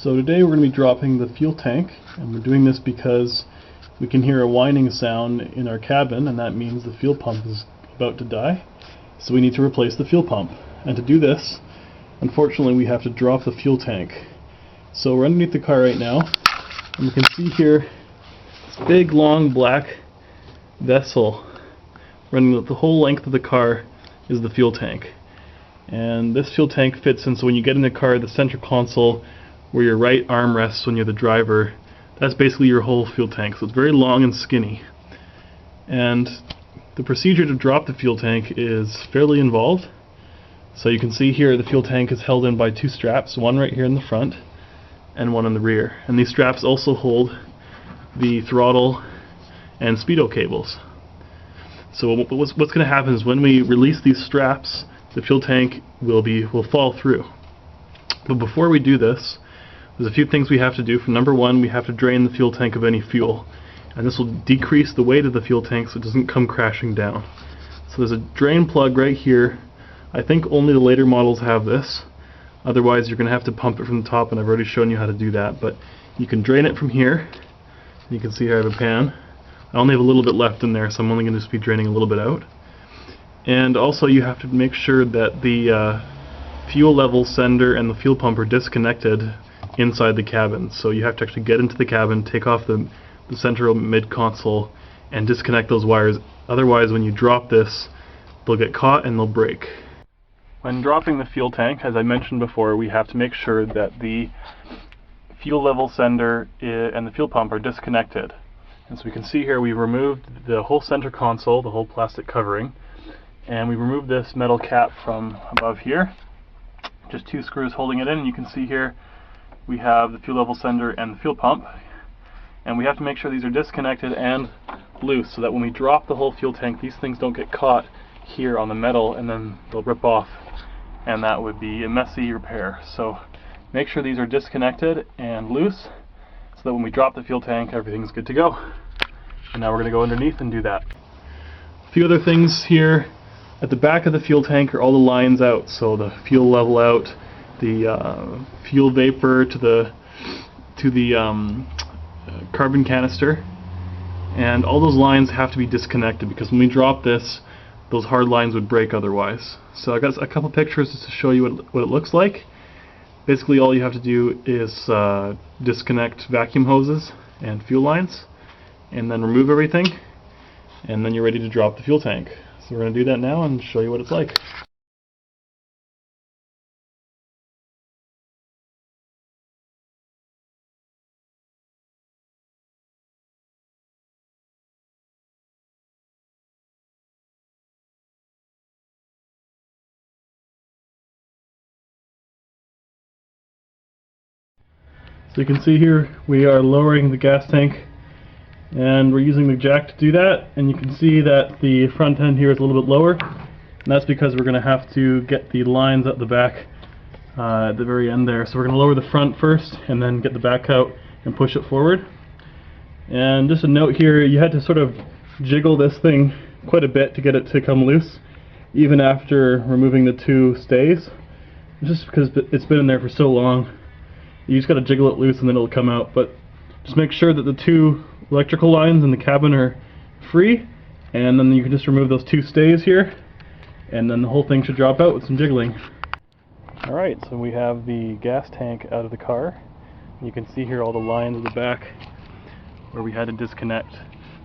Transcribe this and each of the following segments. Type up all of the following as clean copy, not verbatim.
So today we're going to be dropping the fuel tank, and we're doing this because we can hear a whining sound in our cabin, and that means the fuel pump is about to die. So we need to replace the fuel pump. And to do this, unfortunately, we have to drop the fuel tank. So we're underneath the car right now, and we can see here this big long black vessel running the whole length of the car is the fuel tank. And this fuel tank fits in, so when you get in the car, the center console where your right arm rests when you're the driver, that's basically your whole fuel tank. So it's very long and skinny. And the procedure to drop the fuel tank is fairly involved. So you can see here the fuel tank is held in by two straps, one right here in the front and one in the rear. And these straps also hold the throttle and speedo cables. So what's going to happen is when we release these straps, the fuel tank will fall through. But before we do this, there's a few things we have to do. For number one, we have to drain the fuel tank of any fuel, and this will decrease the weight of the fuel tank so it doesn't come crashing down. So there's a drain plug right here. I think only the later models have this. Otherwise you're going to have to pump it from the top, and I've already shown you how to do that. But you can drain it from here. You can see here I have a pan. I only have a little bit left in there, so I'm only going to just be draining a little bit out. And also you have to make sure that the fuel level sender and the fuel pump are disconnected inside the cabin. So you have to actually get into the cabin, take off the central mid console and disconnect those wires. Otherwise, when you drop this, they'll get caught and they'll break. When dropping the fuel tank, as I mentioned before, we have to make sure that the fuel level sender and the fuel pump are disconnected. And so we can see here we removed the whole center console, the whole plastic covering, and we removed this metal cap from above here. Just two screws holding it in, and you can see here we have the fuel level sender and the fuel pump, and we have to make sure these are disconnected and loose so that when we drop the whole fuel tank, these things don't get caught here on the metal and then they'll rip off, and that would be a messy repair. So make sure these are disconnected and loose so that when we drop the fuel tank, everything's good to go. And now we're going to go underneath and do that. A few other things here. At the back of the fuel tank are all the lines out, so the fuel level out, the fuel vapor to the carbon canister, and all those lines have to be disconnected because when we drop this, those hard lines would break otherwise. So I got a couple pictures just to show you what it looks like. Basically all you have to do is disconnect vacuum hoses and fuel lines and then remove everything, and then you're ready to drop the fuel tank. So we're going to do that now and show you what it's like. So you can see here we are lowering the gas tank, and we're using the jack to do that, and you can see that the front end here is a little bit lower, and that's because we're going to have to get the lines at the back at the very end there. So we're going to lower the front first and then get the back out and push it forward. And just a note here, you had to sort of jiggle this thing quite a bit to get it to come loose, even after removing the two stays, just because it's been in there for so long. You just got to jiggle it loose and then it'll come out. But just make sure that the two electrical lines in the cabin are free, and then you can just remove those two stays here, and then the whole thing should drop out with some jiggling. Alright, so we have the gas tank out of the car. You can see here all the lines at the back where we had to disconnect.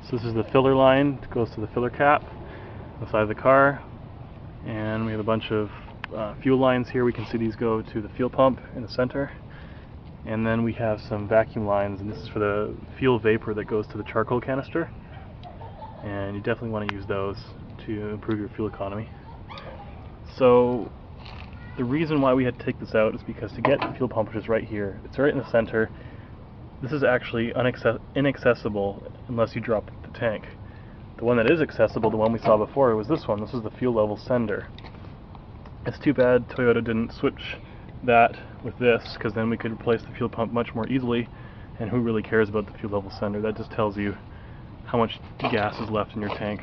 So this is the filler line that goes to the filler cap on the side of the car, and we have a bunch of fuel lines here. We can see these go to the fuel pump in the center. And then we have some vacuum lines, and this is for the fuel vapor that goes to the charcoal canister. And you definitely want to use those to improve your fuel economy. So the reason why we had to take this out is because to get the fuel pump, which is right here, it's right in the center, this is actually inaccessible unless you drop the tank. The one that is accessible, the one we saw before, was this one. This is the fuel level sender. It's too bad Toyota didn't switch that with this, because then we could replace the fuel pump much more easily, and who really cares about the fuel level sender? That just tells you how much gas is left in your tank.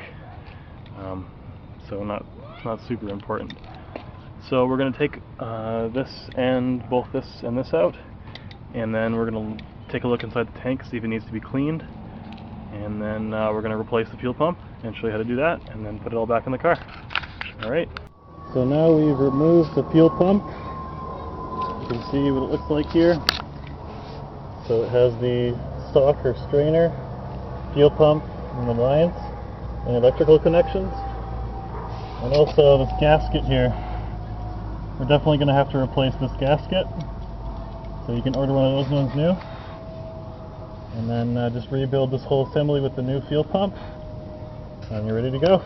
So it's not super important. So we're going to take both this and this out, and then we're going to take a look inside the tank, see if it needs to be cleaned, and then we're going to replace the fuel pump and show you how to do that, and then put it all back in the car. Alright, so now we've removed the fuel pump. You can see what it looks like here. So it has the stock or strainer, fuel pump, and the lines, and electrical connections. And also this gasket here. We're definitely going to have to replace this gasket. So you can order one of those ones new. And then just rebuild this whole assembly with the new fuel pump. And you're ready to go.